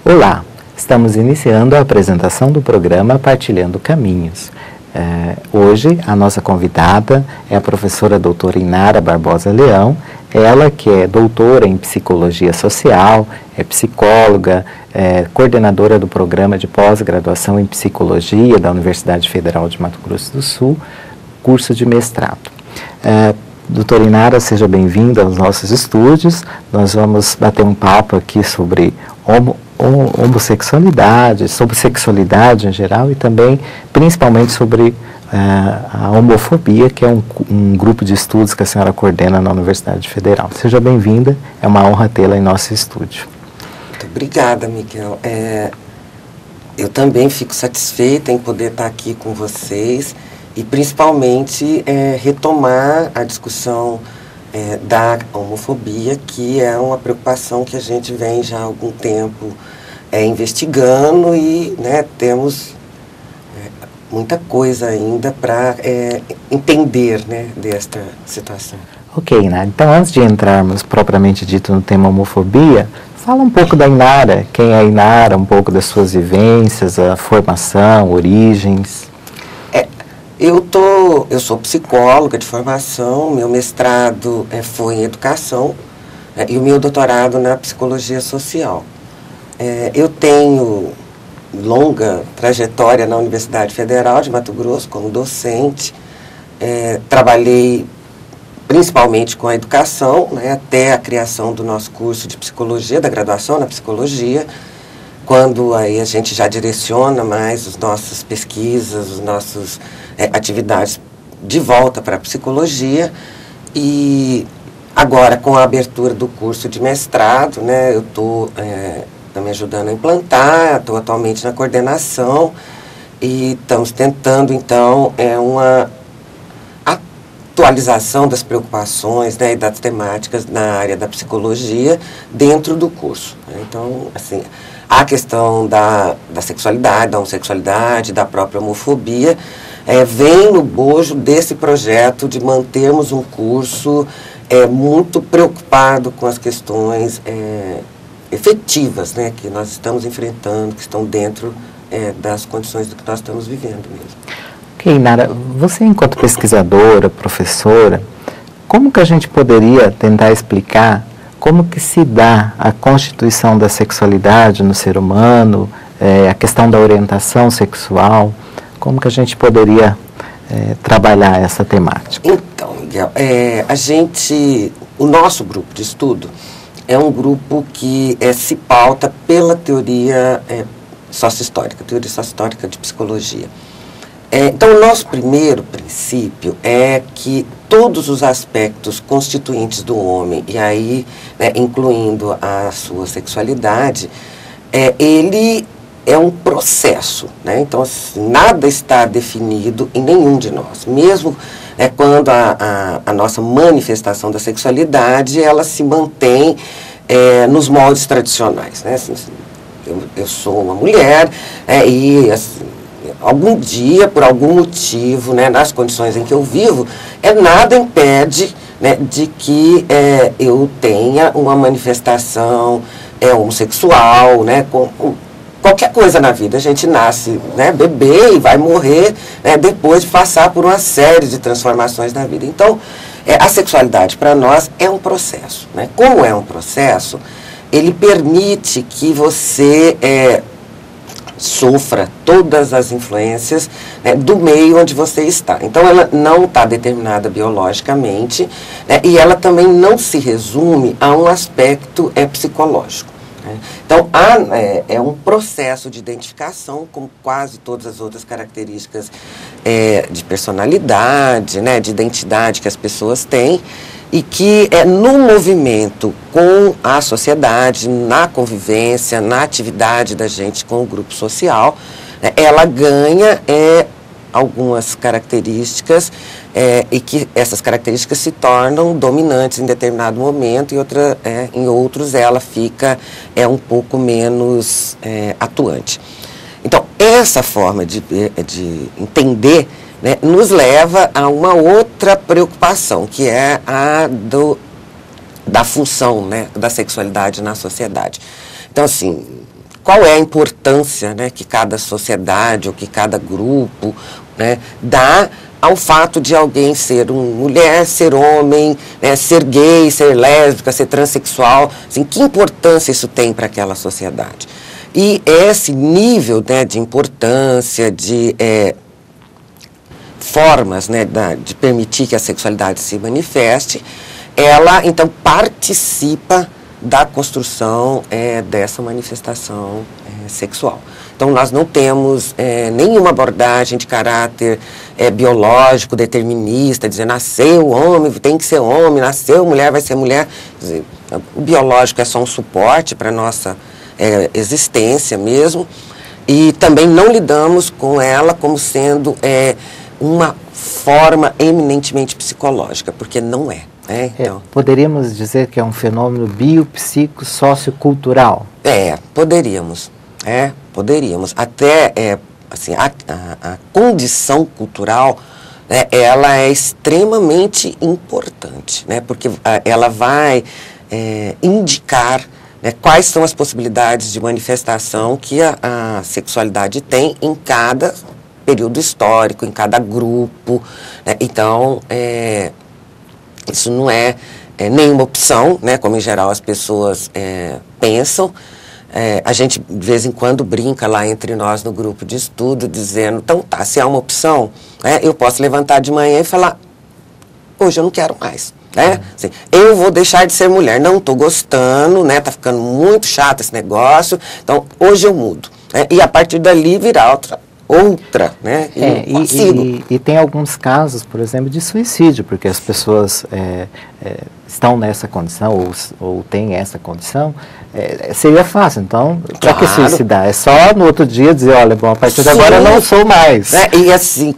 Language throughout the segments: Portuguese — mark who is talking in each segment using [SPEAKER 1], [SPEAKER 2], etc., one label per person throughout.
[SPEAKER 1] Olá, estamos iniciando a apresentação do programa Partilhando Caminhos. Hoje a nossa convidada é a professora doutora Inara Barbosa Leão, ela que é doutora em Psicologia Social, é psicóloga, coordenadora do programa de pós-graduação em Psicologia da Universidade Federal de Mato Grosso do Sul, curso de mestrado. Doutora Inara, seja bem-vinda aos nossos estúdios. Nós vamos bater um papo aqui sobre homossexualidade, sobre sexualidade em geral e também, principalmente, sobre a homofobia, que é um grupo de estudos que a senhora coordena na Universidade Federal. Seja bem-vinda, é uma honra tê-la em nosso estúdio.
[SPEAKER 2] Muito obrigada, Miguel. Eu também fico satisfeita em poder estar aqui com vocês e, principalmente, retomar a discussão da homofobia, que é uma preocupação que a gente vem já há algum tempo investigando e temos muita coisa ainda para entender desta situação.
[SPEAKER 1] Ok, Inara. Então, antes de entrarmos propriamente dito no tema homofobia, fala um pouco da Inara, quem é a Inara, um pouco das suas vivências, a formação, origens.
[SPEAKER 2] Eu sou psicóloga de formação, meu mestrado foi em educação e o meu doutorado na psicologia social. Eu tenho longa trajetória na Universidade Federal de Mato Grosso como docente, trabalhei principalmente com a educação, até a criação do nosso curso de psicologia, da graduação na psicologia, quando aí a gente já direciona mais as nossas pesquisas, as nossas atividades de volta para a psicologia. E agora, com a abertura do curso de mestrado, eu estou me ajudando a implantar, estou atualmente na coordenação e estamos tentando, então, uma atualização das preocupações e das temáticas na área da psicologia dentro do curso. Então, assim, a questão da sexualidade, da homossexualidade, da própria homofobia, vem no bojo desse projeto de mantermos um curso muito preocupado com as questões efetivas que nós estamos enfrentando, que estão dentro das condições do que nós estamos vivendo mesmo.
[SPEAKER 1] Ok, Nara, você enquanto pesquisadora, professora, como que a gente poderia tentar explicar como que se dá a constituição da sexualidade no ser humano, a questão da orientação sexual, como que a gente poderia trabalhar essa temática?
[SPEAKER 2] Então, Miguel, o nosso grupo de estudo é um grupo que se pauta pela teoria sócio-histórica, teoria sócio-histórica de psicologia. Então, o nosso primeiro princípio é que todos os aspectos constituintes do homem, e aí incluindo a sua sexualidade, ele é um processo, Então, assim, nada está definido em nenhum de nós. Mesmo quando a nossa manifestação da sexualidade, ela se mantém nos moldes tradicionais, Assim, eu sou uma mulher e assim, algum dia, por algum motivo, nas condições em que eu vivo, nada impede de que eu tenha uma manifestação homossexual, com qualquer coisa na vida. A gente nasce bebê e vai morrer depois de passar por uma série de transformações na vida. Então, a sexualidade para nós é um processo. Como é um processo, ele permite que você sofra todas as influências do meio onde você está. Então, ela não está determinada biologicamente e ela também não se resume a um aspecto psicológico. Então, é um processo de identificação, como quase todas as outras características de personalidade, de identidade que as pessoas têm, e que no movimento com a sociedade, na convivência, na atividade da gente com o grupo social, ela ganha algumas características e que essas características se tornam dominantes em determinado momento e em outros ela fica um pouco menos atuante. Então, essa forma de entender nos leva a uma outra preocupação, que é a da função da sexualidade na sociedade. Então, assim, qual é a importância, né, que cada sociedade ou que cada grupo, né, dá ao fato de alguém ser mulher, ser homem, né, ser gay, ser lésbica, ser transexual, assim, que importância isso tem para aquela sociedade. E esse nível, né, de importância, de formas, né, de permitir que a sexualidade se manifeste, ela, então, participa da construção dessa manifestação sexual. Então, nós não temos nenhuma abordagem de caráter biológico, determinista, dizendo, nasceu homem, tem que ser homem, nasceu mulher, vai ser mulher. Quer dizer, o biológico é só um suporte para a nossa existência mesmo, e também não lidamos com ela como sendo uma forma eminentemente psicológica, porque não é. Então.
[SPEAKER 1] Poderíamos dizer que é um fenômeno biopsico-sociocultural?
[SPEAKER 2] Poderíamos. Poderíamos. Até assim, a condição cultural, né, ela é extremamente importante, né, porque ela vai indicar, né, quais são as possibilidades de manifestação que a sexualidade tem em cada período histórico, em cada grupo, né? Então, isso não é nenhuma opção, né, como em geral as pessoas pensam. A gente de vez em quando brinca lá entre nós no grupo de estudo, dizendo, então tá, se é uma opção, eu posso levantar de manhã e falar, hoje eu não quero mais. Né? Assim, eu vou deixar de ser mulher, não estou gostando, né? Tá ficando muito chato esse negócio, então hoje eu mudo. Né? E a partir dali virar outra, né?
[SPEAKER 1] E tem alguns casos, por exemplo, de suicídio, porque as pessoas estão nessa condição ou têm essa condição, seria fácil. Então, para que suicidar? É só no outro dia dizer, olha, bom, a partir de agora eu não sou mais.
[SPEAKER 2] E assim,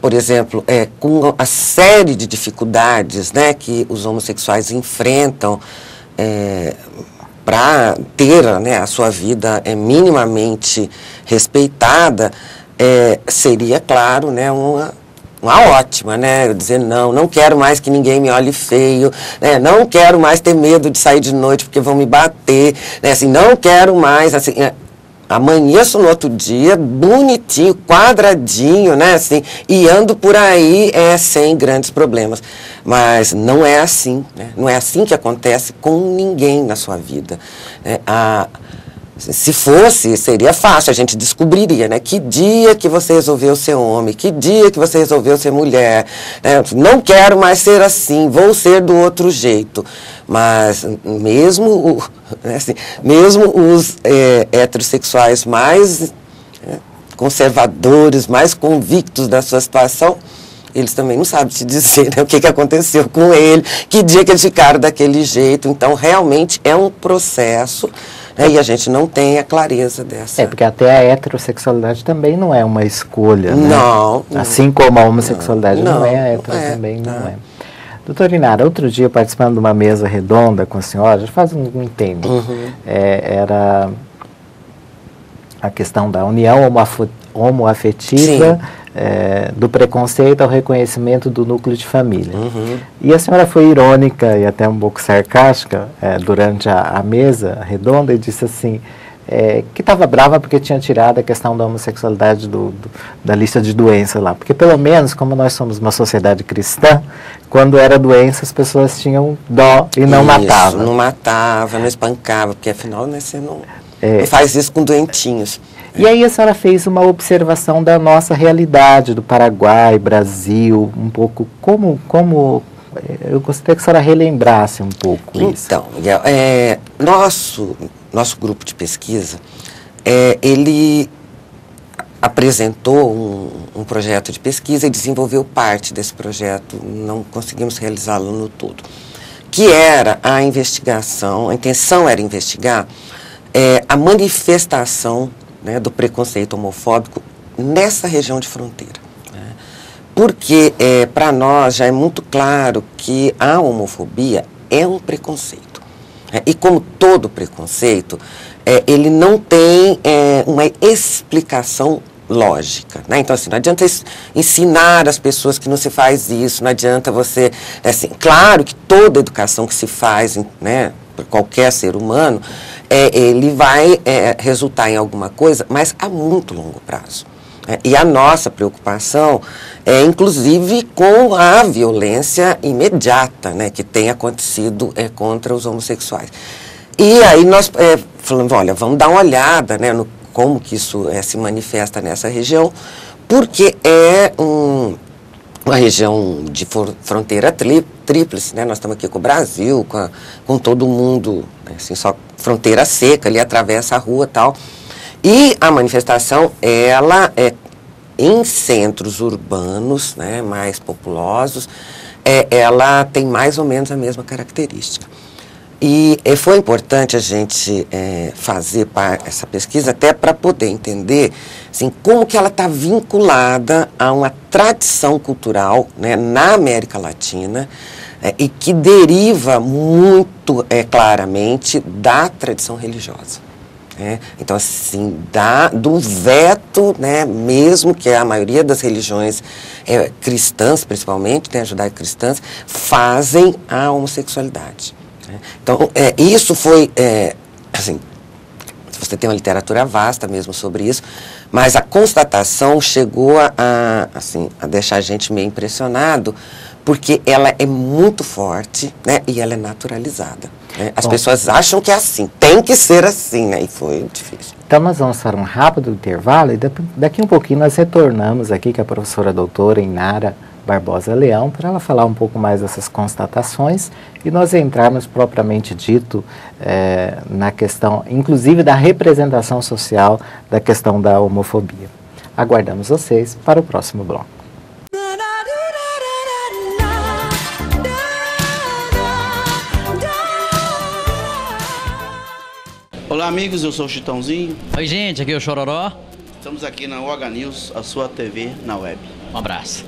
[SPEAKER 2] por exemplo, com a série de dificuldades, né, que os homossexuais enfrentam para ter, né, a sua vida minimamente respeitada, seria, claro, né, uma ótima, né? Eu dizer, não quero mais que ninguém me olhe feio, né? Não quero mais ter medo de sair de noite porque vão me bater, né? Assim, não quero mais, assim, amanheço no outro dia, bonitinho, quadradinho, né? Assim, e ando por aí sem grandes problemas. Mas não é assim, né? Não é assim que acontece com ninguém na sua vida, né? Se fosse, seria fácil, a gente descobriria, né? Que dia que você resolveu ser homem, que dia que você resolveu ser mulher, né? Não quero mais ser assim, vou ser do outro jeito. Mas mesmo, assim, mesmo os heterossexuais mais conservadores, mais convictos da sua situação, eles também não sabem te dizer, né, o que aconteceu com ele, que dia que eles ficaram daquele jeito. Então, realmente é um processo, e a gente não tem a clareza dessa.
[SPEAKER 1] Porque até a heterossexualidade também não é uma escolha, né?
[SPEAKER 2] Não.
[SPEAKER 1] Assim como a homossexualidade não é, a hetero também não é. Doutora Inara, outro dia participando de uma mesa redonda com a senhora, já faz um tempo, era a questão da união homoafetiva, do preconceito ao reconhecimento do núcleo de família. E a senhora foi irônica e até um pouco sarcástica durante a mesa redonda e disse assim, que estava brava porque tinha tirado a questão da homossexualidade da lista de doenças lá. Porque pelo menos, como nós somos uma sociedade cristã, quando era doença as pessoas tinham dó e não matavam.
[SPEAKER 2] Não matava, não espancava, porque afinal, né, você não faz isso com doentinhos.
[SPEAKER 1] E aí a senhora fez uma observação da nossa realidade, do Paraguai, Brasil, um pouco como eu gostaria que a senhora relembrasse um pouco isso.
[SPEAKER 2] Então, Miguel, nosso grupo de pesquisa, ele apresentou um projeto de pesquisa e desenvolveu parte desse projeto, não conseguimos realizá-lo no todo, que era a investigação, a intenção era investigar a manifestação, né, do preconceito homofóbico nessa região de fronteira. Né? Porque para nós já é muito claro que a homofobia é um preconceito. Né? E como todo preconceito, ele não tem uma explicação lógica. Né? Então, assim, não adianta ensinar as pessoas que não se faz isso, não adianta você... Assim, claro que toda educação que se faz, né, por qualquer ser humano, ele vai resultar em alguma coisa, mas a muito longo prazo. E a nossa preocupação é, inclusive, com a violência imediata, né, que tem acontecido contra os homossexuais. E aí nós falamos, olha, vamos dar uma olhada, né, no como que isso se manifesta nessa região, porque é uma região de fronteira tríplice, né? Nós estamos aqui com o Brasil, com todo mundo, assim, só fronteira seca, ali atravessa a rua e tal. E a manifestação, ela é em centros urbanos, né, mais populosos, ela tem mais ou menos a mesma característica. E foi importante a gente fazer essa pesquisa até para poder entender assim, como que ela está vinculada a uma tradição cultural, né, na América Latina e que deriva muito claramente da tradição religiosa. Então, assim, do veto, né, mesmo que a maioria das religiões cristãs, principalmente, né, judaico-cristãs, fazem a homossexualidade. Então, isso foi, assim, você tem uma literatura vasta mesmo sobre isso, mas a constatação chegou a deixar a gente meio impressionado, porque ela é muito forte, né, e ela é naturalizada. Né? As pessoas acham que é assim, tem que ser assim, né, e foi difícil.
[SPEAKER 1] Então, nós vamos para um rápido intervalo e daqui um pouquinho nós retornamos aqui com a professora doutora Inara Barbosa Leão, para ela falar um pouco mais dessas constatações e nós entrarmos propriamente dito na questão, inclusive da representação social da questão da homofobia. Aguardamos vocês para o próximo bloco.
[SPEAKER 3] Olá amigos, eu sou o Chitãozinho.
[SPEAKER 4] Oi gente, aqui é o Chororó.
[SPEAKER 3] Estamos aqui na OH News, a sua TV na web.
[SPEAKER 4] Um abraço.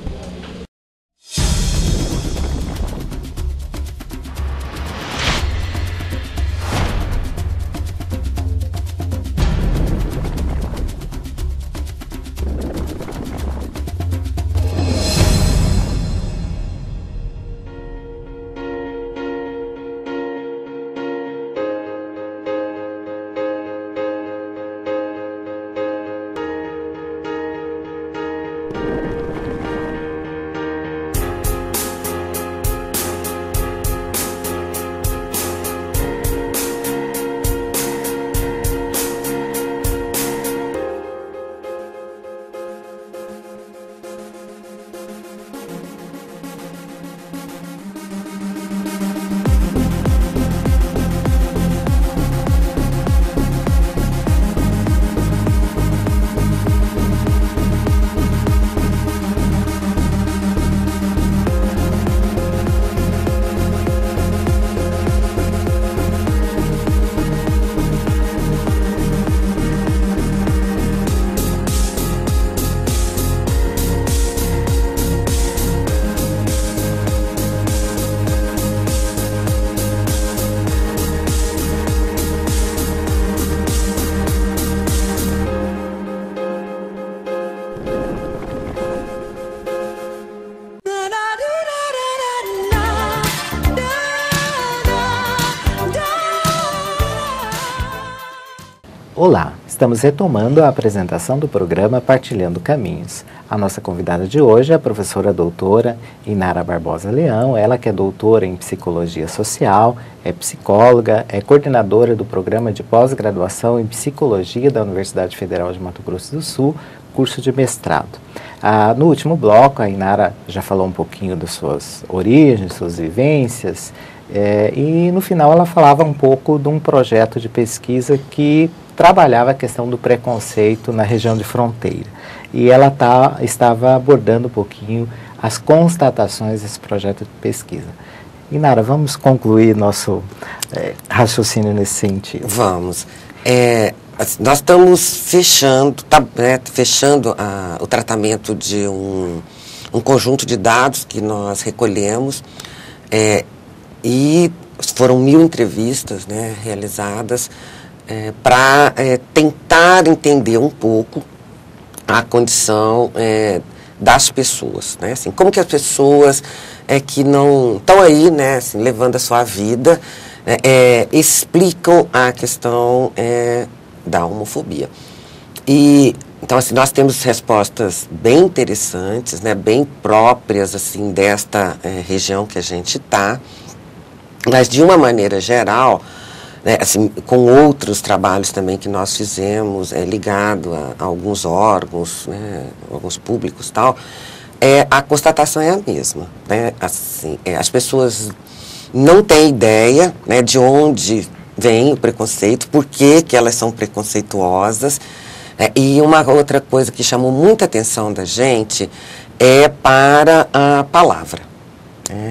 [SPEAKER 1] Olá, estamos retomando a apresentação do programa Partilhando Caminhos. A nossa convidada de hoje é a professora doutora Inara Barbosa Leão, ela que é doutora em Psicologia Social, é psicóloga, é coordenadora do programa de pós-graduação em Psicologia da Universidade Federal de Mato Grosso do Sul, curso de mestrado. No último bloco, a Inara já falou um pouquinho das suas origens, suas vivências, e no final ela falava um pouco de um projeto de pesquisa que trabalhava a questão do preconceito na região de fronteira. E ela estava abordando um pouquinho as constatações desse projeto de pesquisa. Inara, vamos concluir nosso raciocínio nesse sentido.
[SPEAKER 2] Vamos. Nós estamos fechando o tratamento de um conjunto de dados que nós recolhemos e foram 1000 entrevistas, né, realizadas para tentar entender um pouco a condição das pessoas, né? Assim, como que as pessoas que não estão aí, né, assim, levando a sua vida explicam a questão da homofobia. E então, assim, nós temos respostas bem interessantes, né, bem próprias, assim, desta região que a gente está, mas, de uma maneira geral, né, assim, com outros trabalhos também que nós fizemos, ligado a alguns órgãos, né, órgãos públicos e tal, a constatação é a mesma, né, assim, as pessoas não têm ideia, né, de onde vem o preconceito, por que elas são preconceituosas. E uma outra coisa que chamou muita atenção da gente é para a palavra.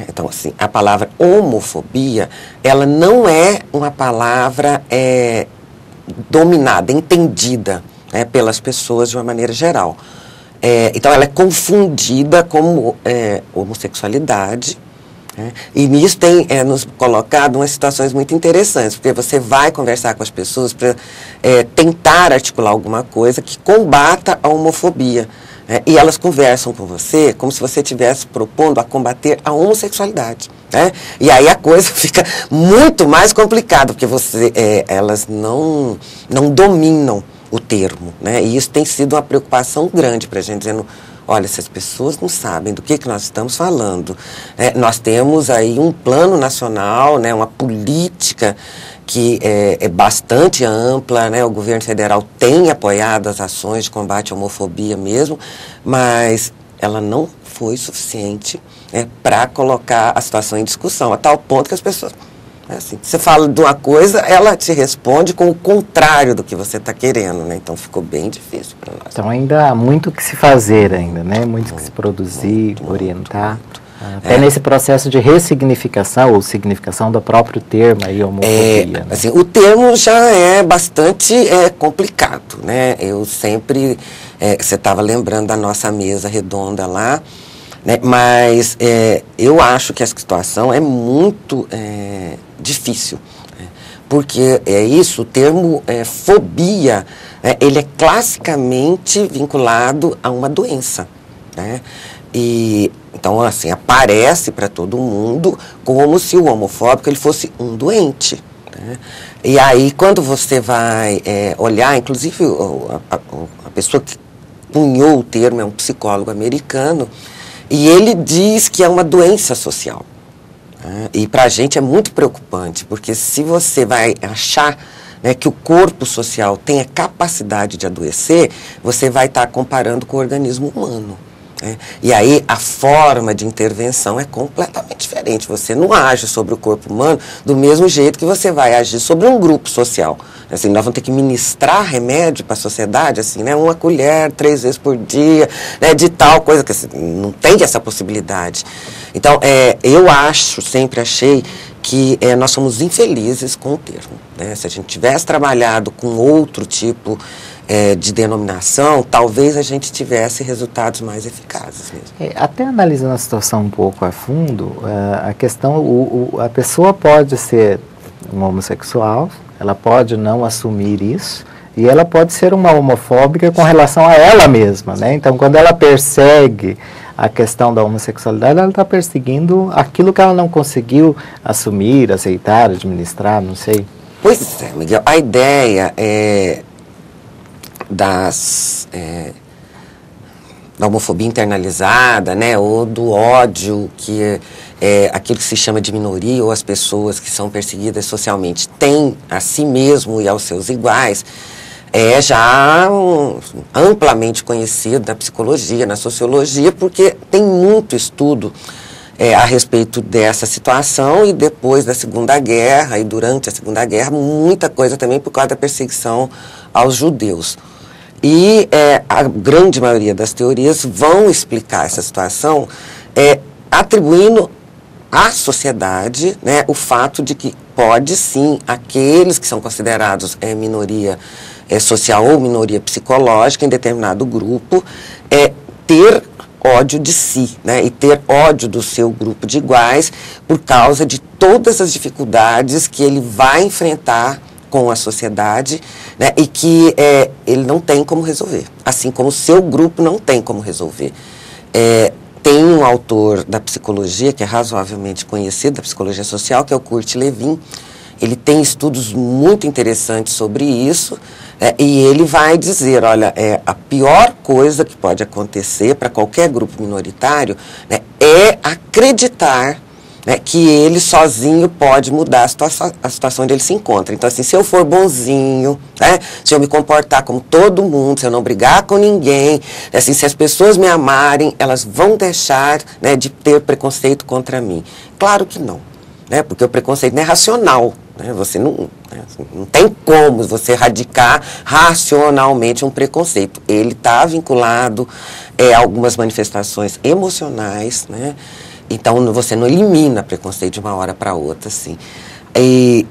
[SPEAKER 2] Então, assim, a palavra homofobia, ela não é uma palavra dominada, entendida, né, pelas pessoas de uma maneira geral. Então, ela é confundida como homossexualidade. E nisso tem nos colocado umas situações muito interessantes, porque você vai conversar com as pessoas para tentar articular alguma coisa que combata a homofobia. E elas conversam com você como se você estivesse propondo a combater a homossexualidade. E aí a coisa fica muito mais complicada, porque elas não dominam o termo. E isso tem sido uma preocupação grande para a gente, dizendo: olha, essas pessoas não sabem do que nós estamos falando. Nós temos aí um plano nacional, né, uma política que é bastante ampla, né, o governo federal tem apoiado as ações de combate à homofobia mesmo, mas ela não foi suficiente para colocar a situação em discussão, a tal ponto que as pessoas... Assim, você fala de uma coisa, ela te responde com o contrário do que você está querendo, né? Então ficou bem difícil para nós.
[SPEAKER 1] Então ainda há muito que se fazer ainda, né? Muito que se produzir, orientar. Até nesse processo de ressignificação ou significação do próprio termo aí, homofobia. Né?
[SPEAKER 2] Assim, o termo já é bastante complicado, né? Eu sempre, você estava lembrando da nossa mesa redonda lá, né? Mas eu acho que a situação é muito difícil, né? Porque o termo fobia, ele é classicamente vinculado a uma doença, né? E então, assim, aparece para todo mundo como se o homofóbico ele fosse um doente, né? E aí, quando você vai olhar, inclusive a pessoa que cunhou o termo é um psicólogo americano, e ele diz que é uma doença social. E para a gente é muito preocupante, porque se você vai achar, né, que o corpo social tem a capacidade de adoecer, você vai estar comparando com o organismo humano. E aí a forma de intervenção é completamente diferente. Você não age sobre o corpo humano do mesmo jeito que você vai agir sobre um grupo social. Assim, nós vamos ter que ministrar remédio para a sociedade, assim, né, 1 colher 3 vezes por dia, né, de tal coisa, que assim, não tem essa possibilidade. Então, eu sempre achei que nós somos infelizes com o termo, né? Se a gente tivesse trabalhado com outro tipo de denominação, talvez a gente tivesse resultados mais eficazes mesmo.
[SPEAKER 1] Até analisando a situação um pouco a fundo, a questão, a pessoa pode ser um homossexual, ela pode não assumir isso, e ela pode ser uma homofóbica com relação a ela mesma, né? Então, quando ela persegue a questão da homossexualidade, ela está perseguindo aquilo que ela não conseguiu assumir, aceitar, administrar, não sei.
[SPEAKER 2] Pois é, Miguel, a ideia da homofobia internalizada, né, ou do ódio, que aquilo que se chama de minoria, ou as pessoas que são perseguidas socialmente têm a si mesmo e aos seus iguais, é já amplamente conhecido na psicologia, na sociologia, porque tem muito estudo a respeito dessa situação, e depois da Segunda Guerra e durante a Segunda Guerra, muita coisa também por causa da perseguição aos judeus. E a grande maioria das teorias vão explicar essa situação atribuindo à sociedade, né, o fato de que pode sim aqueles que são considerados minoria social ou minoria psicológica em determinado grupo ter ódio de si, né, e ter ódio do seu grupo de iguais por causa de todas as dificuldades que ele vai enfrentar com a sociedade, né, e que ele não tem como resolver, assim como o seu grupo não tem como resolver. Tem um autor da psicologia que é razoavelmente conhecido, da psicologia social, que é o Kurt Lewin, ele tem estudos muito interessantes sobre isso, e ele vai dizer, olha, a pior coisa que pode acontecer para qualquer grupo minoritário, né, é acreditar, né, que ele sozinho pode mudar a situação onde ele se encontra. Então, assim, se eu for bonzinho, né, se eu me comportar como todo mundo, se eu não brigar com ninguém, assim, se as pessoas me amarem, elas vão deixar, né, de ter preconceito contra mim. Claro que não, né, porque o preconceito não é racional. Você não tem como você erradicar racionalmente um preconceito. Ele está vinculado a algumas manifestações emocionais, né? Então você não elimina preconceito de uma hora para outra, assim. E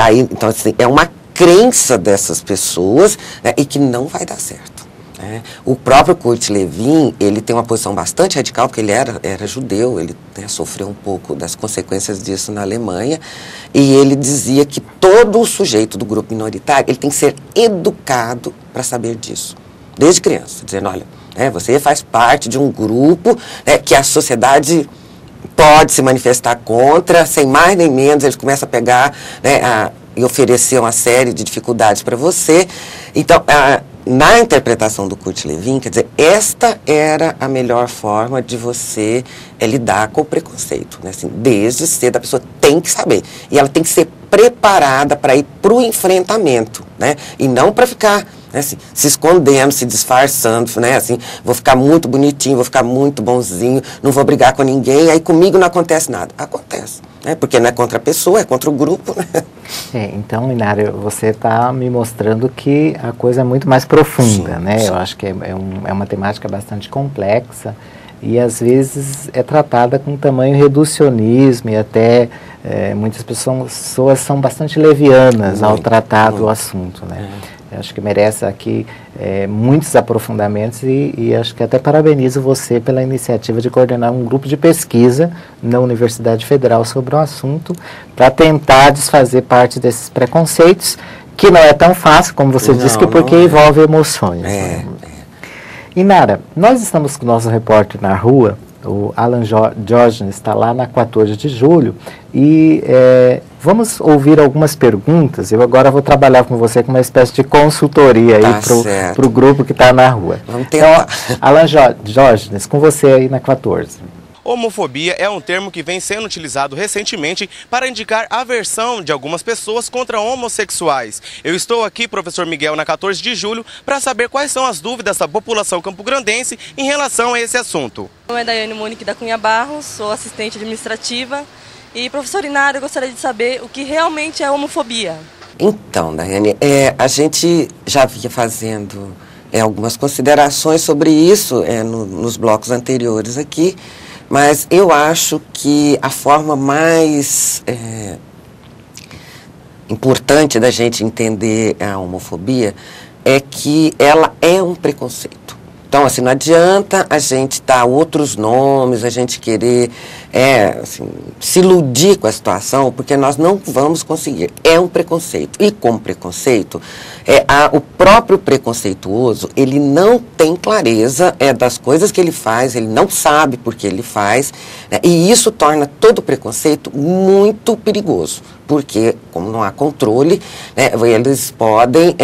[SPEAKER 2] aí, então, assim, é uma crença dessas pessoas, né, e que não vai dar certo. O próprio Kurt Lewin, ele tem uma posição bastante radical, porque ele era judeu, ele, né, sofreu um pouco das consequências disso na Alemanha, e ele dizia que todo o sujeito do grupo minoritário, ele tem que ser educado para saber disso, desde criança, dizendo, olha, você faz parte de um grupo, né, que a sociedade pode se manifestar contra, sem mais nem menos, eles começam a pegar, né, e oferecer uma série de dificuldades para você. Então, na interpretação do Kurt Lewin, quer dizer, esta era a melhor forma de você lidar com o preconceito, né? Assim, desde cedo a pessoa tem que saber, e ela tem que ser preparada para ir para o enfrentamento, né? E não para ficar, né, assim, se escondendo, se disfarçando, né? Assim, vou ficar muito bonitinho, vou ficar muito bonzinho, não vou brigar com ninguém, aí comigo não acontece nada. Acontece, né? Porque não é contra a pessoa, é contra o grupo, né?
[SPEAKER 1] Então, Inara, você está me mostrando que a coisa é muito mais profunda, sim, né? Sim. Eu acho que é uma temática bastante complexa e, às vezes, é tratada com tamanho reducionismo e até muitas pessoas são bastante levianas ao tratar do assunto, né? Eu acho que merece aqui muitos aprofundamentos e acho que até parabenizo você pela iniciativa de coordenar um grupo de pesquisa na Universidade Federal sobre o assunto para tentar desfazer parte desses preconceitos, que não é tão fácil, como você disse, porque envolve emoções. Né? Inara, nós estamos com o nosso repórter na rua, o Alan Diógenes está lá na 14 de julho e vamos ouvir algumas perguntas. Eu agora vou trabalhar com você com uma espécie de consultoria aí para o grupo que está na rua.
[SPEAKER 2] Vamos tentar.
[SPEAKER 1] Então, Alan Diógenes, com você aí na 14.
[SPEAKER 5] Homofobia é um termo que vem sendo utilizado recentemente para indicar a aversão de algumas pessoas contra homossexuais. Eu estou aqui, professor Miguel, na 14 de julho, para saber quais são as dúvidas da população campograndense em relação a esse assunto.
[SPEAKER 6] Meu nome é Daiane Monique da Cunha Barros, sou assistente administrativa. E, professor Inara, eu gostaria de saber o que realmente é homofobia.
[SPEAKER 2] Então, Daiane, a gente já vinha fazendo algumas considerações sobre isso nos blocos anteriores aqui. Mas eu acho que a forma mais importante da gente entender a homofobia é que ela é um preconceito. Então, assim, não adianta a gente dar outros nomes, a gente querer assim, se iludir com a situação, porque nós não vamos conseguir. É um preconceito. E como preconceito, o próprio preconceituoso, ele não tem clareza das coisas que ele faz, ele não sabe por que ele faz, né? E isso torna todo preconceito muito perigoso, porque, como não há controle, né, eles podem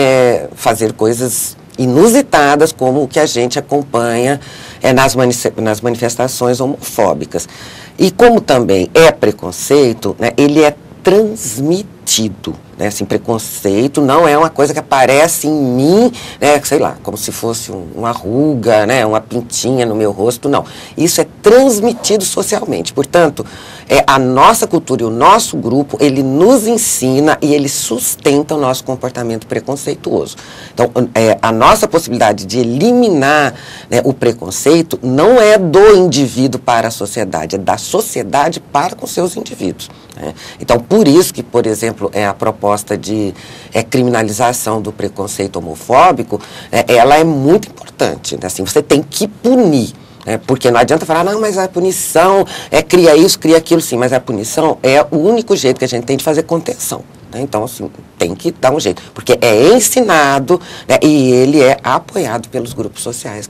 [SPEAKER 2] fazer coisas inusitadas, como o que a gente acompanha nas manifestações homofóbicas. E como também é preconceito, né, ele é transmitido. Né, assim, preconceito não é uma coisa que aparece em mim, né, sei lá, como se fosse uma ruga, né, uma pintinha no meu rosto, não. Isso é transmitido socialmente. Portanto, a nossa cultura e o nosso grupo, ele nos ensina e ele sustenta o nosso comportamento preconceituoso. Então, a nossa possibilidade de eliminar, né, o preconceito não é do indivíduo para a sociedade, é da sociedade para com seus indivíduos. Né? Então, por isso que, por exemplo, a proposta de criminalização do preconceito homofóbico, ela é muito importante. Né? Assim, você tem que punir. Porque não adianta falar, não, mas a punição cria isso, cria aquilo, sim, mas a punição é o único jeito que a gente tem de fazer contenção. Né? Então, assim, tem que dar um jeito, porque é ensinado, né, e ele é apoiado pelos grupos sociais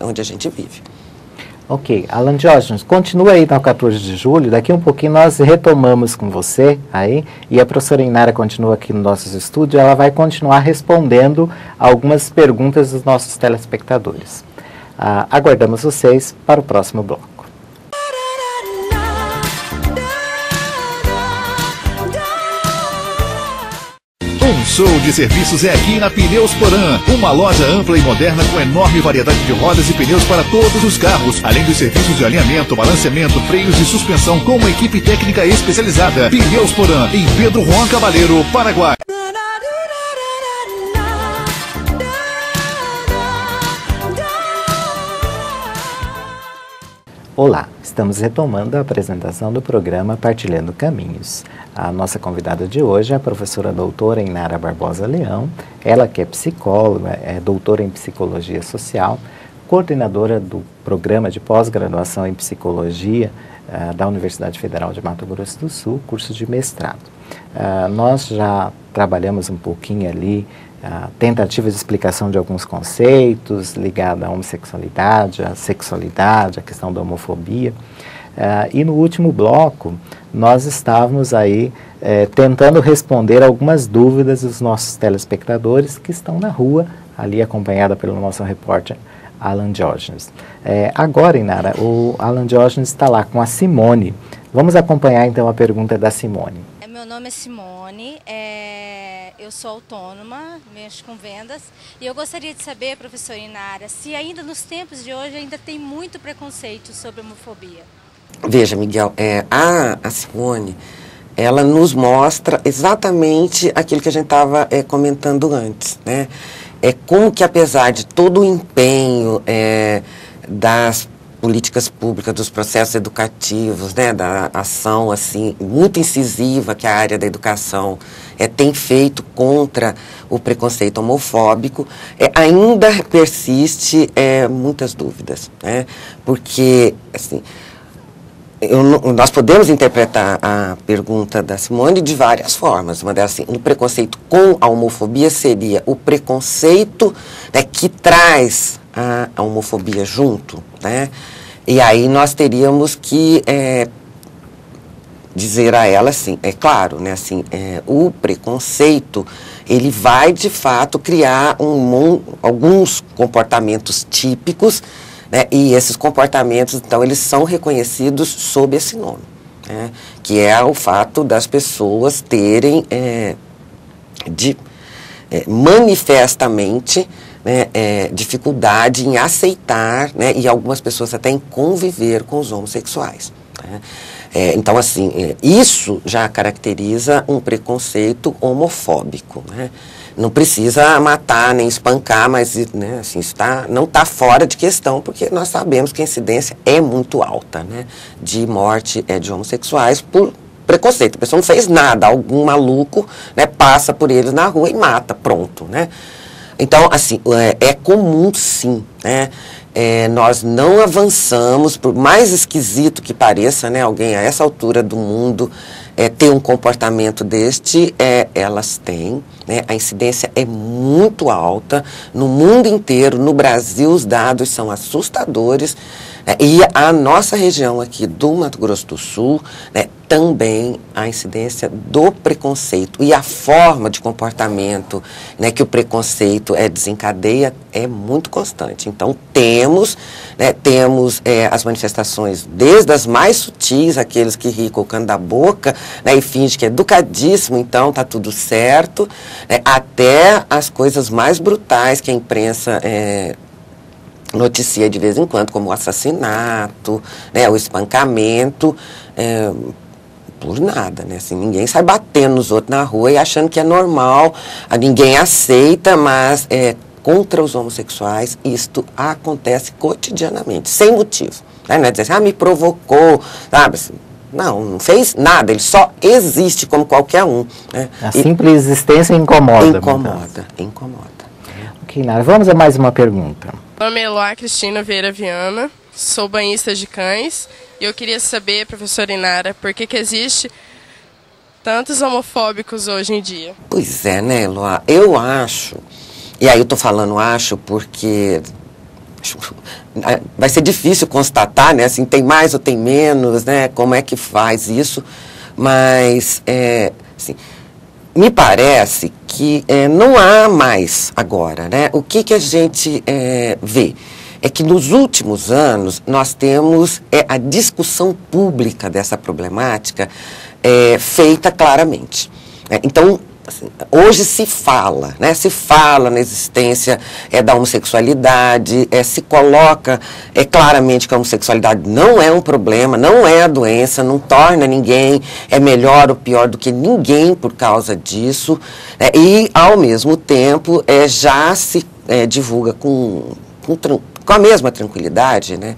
[SPEAKER 2] onde a gente vive.
[SPEAKER 1] Ok, Alan Diógenes, continua aí no 14 de julho, daqui um pouquinho nós retomamos com você aí, e a professora Inara continua aqui no nosso estúdio, ela vai continuar respondendo algumas perguntas dos nossos telespectadores. Aguardamos vocês para o próximo bloco.
[SPEAKER 7] Um show de serviços é aqui na Pneus Porã, uma loja ampla e moderna com enorme variedade de rodas e pneus para todos os carros, além dos serviços de alinhamento, balanceamento, freios e suspensão com uma equipe técnica especializada. Pneus Porã, em Pedro Juan Cabaleiro, Paraguai.
[SPEAKER 1] Olá, estamos retomando a apresentação do programa Partilhando Caminhos. A nossa convidada de hoje é a professora doutora Inara Barbosa Leão, ela que é psicóloga, é doutora em Psicologia Social, coordenadora do programa de pós-graduação em Psicologia da Universidade Federal de Mato Grosso do Sul, curso de mestrado. Nós já trabalhamos um pouquinho ali tentativa de explicação de alguns conceitos ligados à homossexualidade, à sexualidade, à questão da homofobia. E no último bloco, nós estávamos aí tentando responder algumas dúvidas dos nossos telespectadores que estão na rua, ali acompanhada pelo nosso repórter Alan Diógenes. Agora, Inara, o Alan Diógenes está lá com a Simone. Vamos acompanhar então a pergunta da Simone.
[SPEAKER 8] Meu nome é Simone, eu sou autônoma, mexo com vendas, e eu gostaria de saber, professora Inara, se ainda nos tempos de hoje ainda tem muito preconceito sobre homofobia.
[SPEAKER 2] Veja, Miguel, a Simone, ela nos mostra exatamente aquilo que a gente estava comentando antes, né? Como que apesar de todo o empenho das políticas públicas, dos processos educativos, né, da ação assim muito incisiva que a área da educação tem feito contra o preconceito homofóbico, ainda persiste muitas dúvidas, né? Porque assim, nós podemos interpretar a pergunta da Simone de várias formas. Uma delas, assim, o preconceito com a homofobia seria o preconceito, né, que traz a homofobia junto, né? E aí nós teríamos que dizer a ela assim, claro, né, assim, o preconceito, ele vai de fato criar alguns comportamentos típicos, né, e esses comportamentos, então, eles são reconhecidos sob esse nome, né, que é o fato das pessoas terem manifestamente, né, dificuldade em aceitar, né, e algumas pessoas até em conviver com os homossexuais, né? Então, assim, isso já caracteriza um preconceito homofóbico, né? Não precisa matar nem espancar, mas, né, assim, não está fora de questão, porque nós sabemos que a incidência é muito alta, né, de morte de homossexuais por preconceito. A pessoa não fez nada, algum maluco, né, passa por eles na rua e mata, pronto, né? Então, assim, é comum sim, né? Nós não avançamos, por mais esquisito que pareça, né, alguém a essa altura do mundo ter um comportamento deste, elas têm, né, a incidência é muito alta no mundo inteiro, no Brasil os dados são assustadores, né, e a nossa região aqui do Mato Grosso do Sul, né, também a incidência do preconceito e a forma de comportamento, né, que o preconceito desencadeia é muito constante. Então temos as manifestações desde as mais sutis, aqueles que riem com o cano da boca, né, e finge que é educadíssimo, então tá tudo certo, né, até as coisas mais brutais que a imprensa noticia de vez em quando, como o assassinato, né, o espancamento, por nada, né? Assim, ninguém sai batendo nos outros na rua e achando que é normal, ninguém aceita, mas contra os homossexuais isto acontece cotidianamente, sem motivo, né? Não é dizer assim, me provocou, sabe? Assim, não fez nada, ele só existe como qualquer um, né?
[SPEAKER 1] A simples existência incomoda.
[SPEAKER 2] Incomoda.
[SPEAKER 1] Ok, Nara, vamos a mais uma pergunta.
[SPEAKER 9] Meu nome é Eloá Cristina Vieira Viana, sou banhista de cães e eu queria saber, professora Inara, por que existe tantos homofóbicos hoje em dia?
[SPEAKER 2] Pois é, né, Eloá? Eu acho, e aí eu tô falando acho porque vai ser difícil constatar, né? Assim, tem mais ou tem menos, né? Como é que faz isso? Mas, assim, me parece que não há mais agora, né? O que a gente vê? É que nos últimos anos nós temos a discussão pública dessa problemática feita claramente. Então, assim, hoje se fala, né? Se fala na existência da homossexualidade, se coloca claramente que a homossexualidade não é um problema, não é a doença, não torna ninguém melhor ou pior do que ninguém por causa disso, e ao mesmo tempo já se divulga com a mesma tranquilidade, né,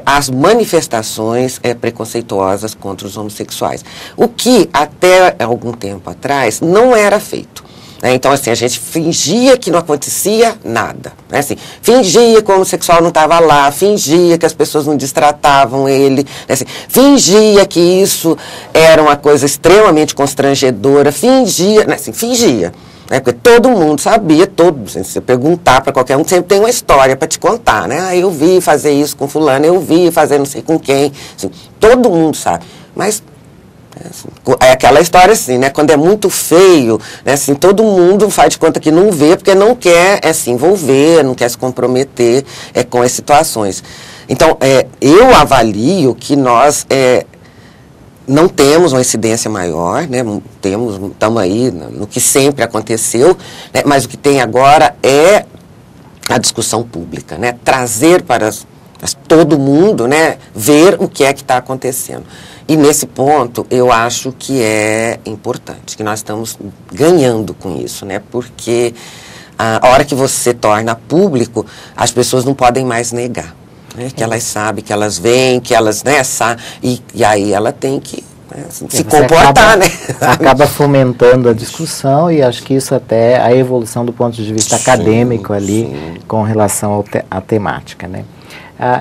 [SPEAKER 2] as manifestações preconceituosas contra os homossexuais. O que até algum tempo atrás não era feito. Então, assim, a gente fingia que não acontecia nada. Né? Assim, fingia que o homossexual não estava lá, fingia que as pessoas não destratavam ele, né? Assim, fingia que isso era uma coisa extremamente constrangedora, fingia, né? Assim, fingia. Porque todo mundo sabia, se você perguntar para qualquer um, sempre tem uma história para te contar, né? Ah, eu vi fazer isso com fulano, eu vi fazer não sei com quem, assim, todo mundo sabe. Mas assim, é aquela história assim, né? Quando é muito feio, né? Assim, todo mundo faz de conta que não vê, porque não quer se envolver, não quer se comprometer com as situações. Então, eu avalio que nós não temos uma incidência maior, né? Estamos aí no que sempre aconteceu, né? Mas o que tem agora é a discussão pública, né? Trazer para todo mundo, né? Ver o que está acontecendo. E nesse ponto eu acho que é importante, que nós estamos ganhando com isso, né? Porque a hora que você torna público, as pessoas não podem mais negar. Que elas sabem, que elas veem, que elas, né, e aí ela tem que se comportar, né?
[SPEAKER 1] Acaba fomentando a discussão e acho que isso até a evolução do ponto de vista acadêmico ali com relação à temática, né?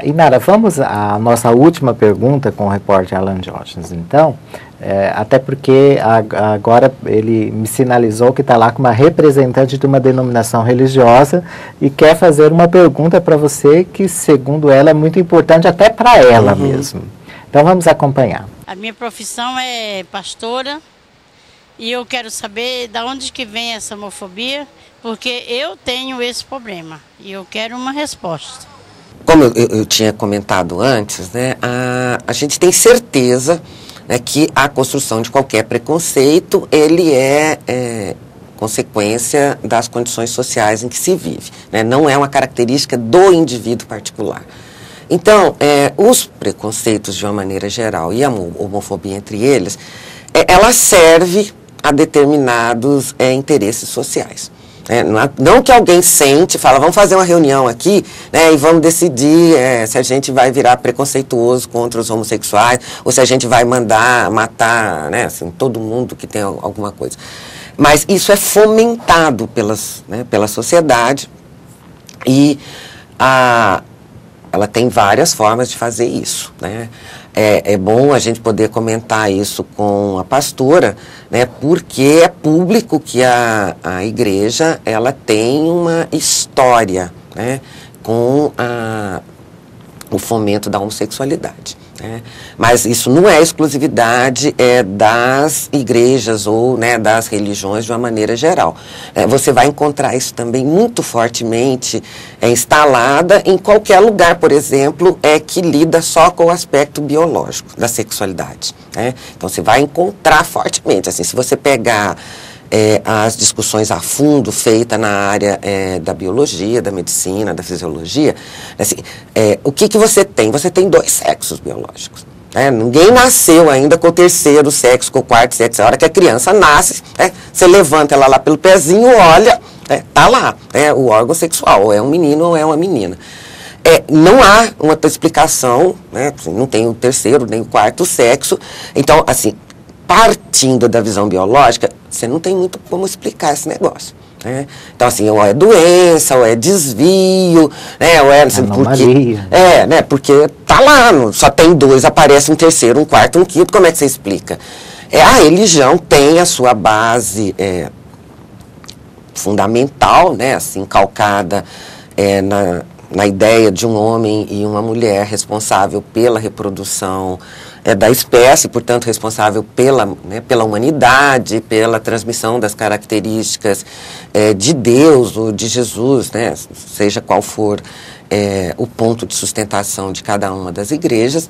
[SPEAKER 1] Inara, vamos à nossa última pergunta com o repórter Alan Diógenes, então, até porque agora ele me sinalizou que está lá com uma representante de uma denominação religiosa e quer fazer uma pergunta para você que, segundo ela, é muito importante até para ela mesmo. Então vamos acompanhar.
[SPEAKER 10] A minha profissão é pastora e eu quero saber de onde que vem essa homofobia, porque eu tenho esse problema e eu quero uma resposta.
[SPEAKER 2] Como eu tinha comentado antes, né, a gente tem certeza, né, que a construção de qualquer preconceito, ele é consequência das condições sociais em que se vive, né, não é uma característica do indivíduo particular. Então, os preconceitos de uma maneira geral e a homofobia entre eles, ela serve a determinados interesses sociais. Não que alguém sente, fala, vamos fazer uma reunião aqui, né, e vamos decidir se a gente vai virar preconceituoso contra os homossexuais ou se a gente vai mandar matar, né, assim, todo mundo que tem alguma coisa. Mas isso é fomentado pela sociedade e ela tem várias formas de fazer isso, né? É bom a gente poder comentar isso com a pastora, né, porque é público que a igreja ela tem uma história, né, com o fomento da homossexualidade. Né? Mas isso não é exclusividade das igrejas ou, né, das religiões de uma maneira geral. Você vai encontrar isso também muito fortemente instalada em qualquer lugar, por exemplo, que lida só com o aspecto biológico da sexualidade. Né? Então você vai encontrar fortemente, assim, se você pegar as discussões a fundo feitas na área da biologia, da medicina, da fisiologia, assim, o que você tem? Você tem 2 sexos biológicos. Ninguém nasceu ainda com o 3º sexo, com o 4º sexo. A hora que a criança nasce, você levanta ela lá pelo pezinho, olha, tá lá, o órgão sexual, ou é um menino ou é uma menina. Não há uma explicação, né, não tem o 3º nem o 4º sexo, então, assim, partindo da visão biológica, você não tem muito como explicar esse negócio. Né? Então, assim, ou é doença, ou é desvio, né? Ou
[SPEAKER 1] anomalia.
[SPEAKER 2] Né? Porque tá lá, só tem 2, aparece um 3º, um 4º, um 5º, como é que você explica? A religião tem a sua base fundamental, né? Assim, calcada na ideia de um homem e uma mulher responsável pela reprodução da espécie, portanto responsável pela humanidade, pela transmissão das características de Deus ou de Jesus, né, seja qual for o ponto de sustentação de cada uma das igrejas.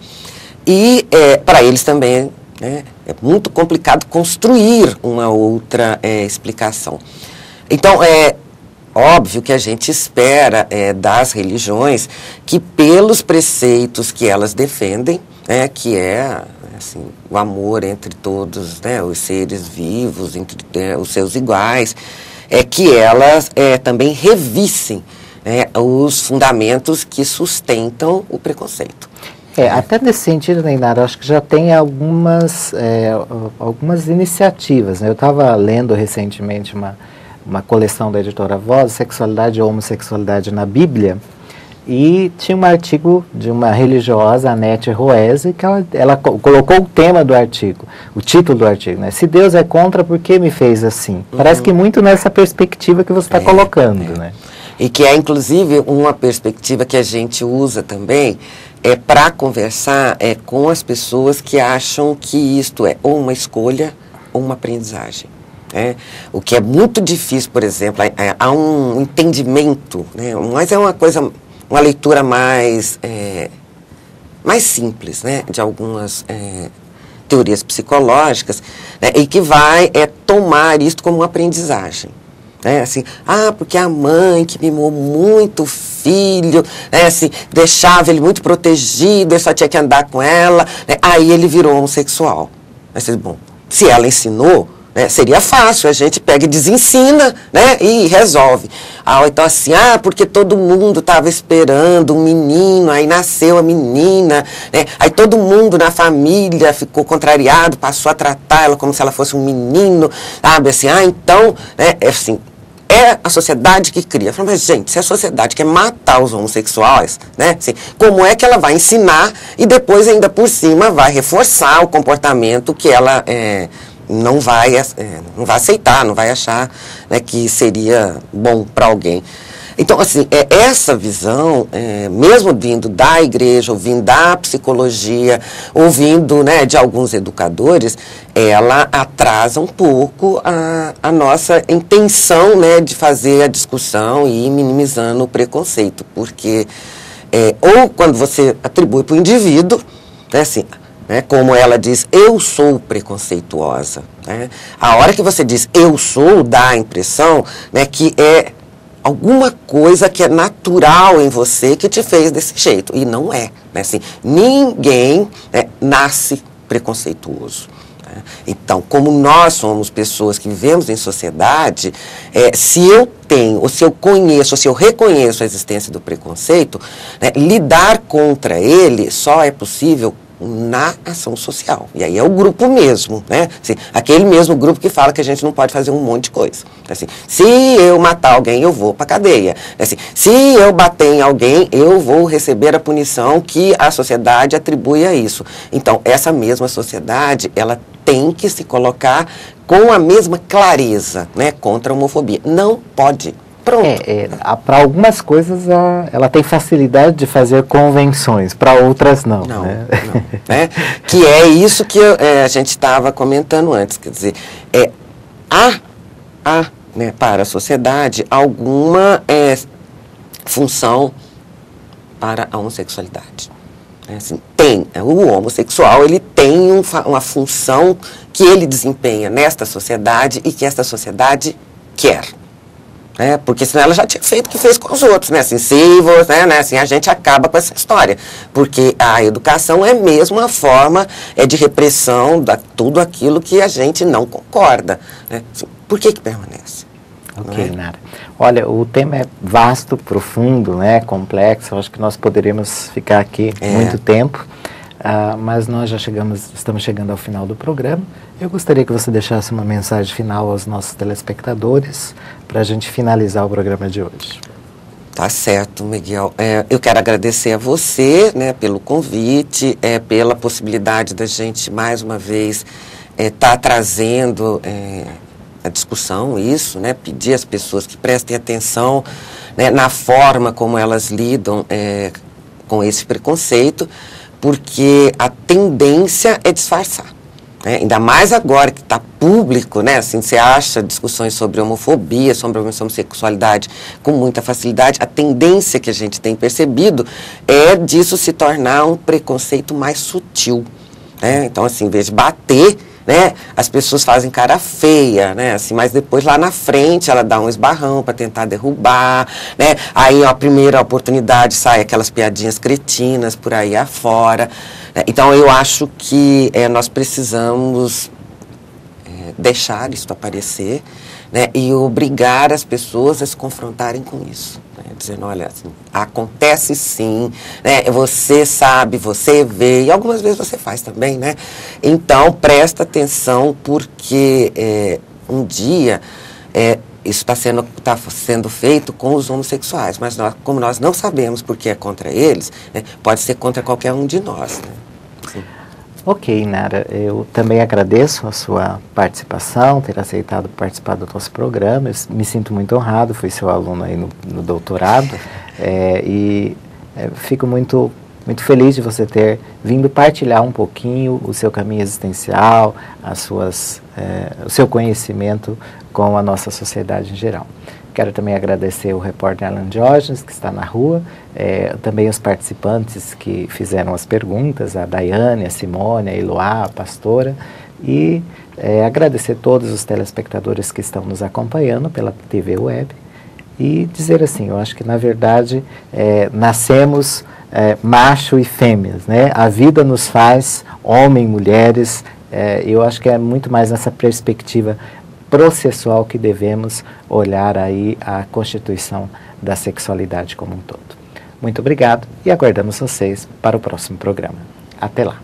[SPEAKER 2] E para eles também é muito complicado construir uma outra explicação. Então, óbvio que a gente espera das religiões que, pelos preceitos que elas defendem, que assim, o amor entre todos, os seres vivos, entre os seus iguais, que elas também revissem os fundamentos que sustentam o preconceito.
[SPEAKER 1] Até nesse sentido, Neinara, acho que já tem algumas iniciativas, né? Eu estava lendo recentemente uma coleção da editora Voz, Sexualidade e Homossexualidade na Bíblia, e tinha um artigo de uma religiosa, Annette Roese, que ela colocou o tema do artigo, o título do artigo, né? Se Deus é contra, por que me fez assim? Parece que muito nessa perspectiva que você está colocando, né?
[SPEAKER 2] E que é, inclusive, uma perspectiva que a gente usa também para conversar com as pessoas que acham que isto é ou uma escolha ou uma aprendizagem. O que é muito difícil, por exemplo, há um entendimento, né? Mas é uma leitura mais simples, né? De algumas teorias psicológicas, né? E que vai tomar isto como uma aprendizagem. Assim, porque a mãe que mimou muito o filho, assim, deixava ele muito protegido, ele só tinha que andar com ela, aí ele virou homossexual. Bom, se ela ensinou, seria fácil, a gente pega e desensina, e resolve. Então assim, porque todo mundo estava esperando um menino, aí nasceu a menina, aí todo mundo na família ficou contrariado, passou a tratar ela como se ela fosse um menino, sabe, assim, então, assim, é a sociedade que cria. Eu falo, mas gente, se a sociedade quer matar os homossexuais, assim, como é que ela vai ensinar e depois ainda por cima vai reforçar o comportamento que ela não vai aceitar, não vai achar que seria bom para alguém. Então, assim, essa visão, mesmo vindo da igreja, ou vindo da psicologia, ou vindo de alguns educadores, ela atrasa um pouco a nossa intenção de fazer a discussão e ir minimizando o preconceito. Porque, ou quando você atribui para o indivíduo, assim, como ela diz, eu sou preconceituosa. A hora que você diz eu sou, dá a impressão que alguma coisa que é natural em você que te fez desse jeito. E não é. Assim, ninguém nasce preconceituoso. Então, como nós somos pessoas que vivemos em sociedade, se eu tenho, ou se eu conheço, ou se eu reconheço a existência do preconceito, lidar contra ele só é possível na ação social. E aí é o grupo mesmo, assim, aquele mesmo grupo que fala que a gente não pode fazer um monte de coisa. Assim, se eu matar alguém, eu vou para cadeia. Assim, se eu bater em alguém, eu vou receber a punição que a sociedade atribui a isso. Então, essa mesma sociedade, ela tem que se colocar com a mesma clareza, contra a homofobia. Não pode. Pronto.
[SPEAKER 1] Para algumas coisas ela tem facilidade de fazer convenções, para outras não.
[SPEAKER 2] Não, que é isso que a gente estava comentando antes, quer dizer, há para a sociedade alguma função para a homossexualidade. Assim, o homossexual ele tem uma função que ele desempenha nesta sociedade e que esta sociedade quer. Porque senão ela já tinha feito o que fez com os outros, assim, assim, a gente acaba com essa história, porque a educação é mesmo uma forma de repressão de tudo aquilo que a gente não concorda, assim, por que permanece?
[SPEAKER 1] Ok, Nara. Olha, o tema é vasto, profundo, complexo, acho que nós poderíamos ficar aqui muito tempo, mas nós já estamos chegando ao final do programa. Eu gostaria que você deixasse uma mensagem final aos nossos telespectadores para a gente finalizar o programa de hoje.
[SPEAKER 2] Tá certo, Miguel. Eu quero agradecer a você, pelo convite, pela possibilidade da gente, mais uma vez, tá trazendo a discussão, isso, pedir às pessoas que prestem atenção né, na forma como elas lidam com esse preconceito, porque a tendência é disfarçar. Ainda mais agora que está público, né? Assim, você acha discussões sobre homofobia, sobre homossexualidade com muita facilidade. A tendência que a gente tem percebido é disso se tornar um preconceito mais sutil. Né? Então, assim, em vez de bater, né, as pessoas fazem cara feia, né? Assim, mas depois lá na frente ela dá um esbarrão para tentar derrubar, né? Aí a primeira oportunidade sai aquelas piadinhas cretinas por aí afora. Então, eu acho que nós precisamos deixar isso aparecer, né, e obrigar as pessoas a se confrontarem com isso. Né, dizendo, olha, assim, acontece sim, né, você sabe, você vê, e algumas vezes você faz também, né? Então, presta atenção, porque um dia isso está sendo feito com os homossexuais, mas como nós não sabemos porque é contra eles, né, pode ser contra qualquer um de nós. Né? Assim.
[SPEAKER 1] Ok, Nara, eu também agradeço a sua participação, ter aceitado participar do nosso programa. Eu me sinto muito honrado, fui seu aluno aí no doutorado, fico muito feliz de você ter vindo partilhar um pouquinho o seu caminho existencial, o seu conhecimento com a nossa sociedade em geral. Quero também agradecer o repórter Alan Diógenes, que está na rua, também os participantes que fizeram as perguntas, a Daiane, a Simone, a Eloá, a pastora, e agradecer todos os telespectadores que estão nos acompanhando pela TV Web, e dizer assim, eu acho que na verdade nascemos macho e fêmeas, né? A vida nos faz homem, mulheres, eu acho que é muito mais nessa perspectiva processual que devemos olhar aí a constituição da sexualidade como um todo. Muito obrigado e aguardamos vocês para o próximo programa. Até lá!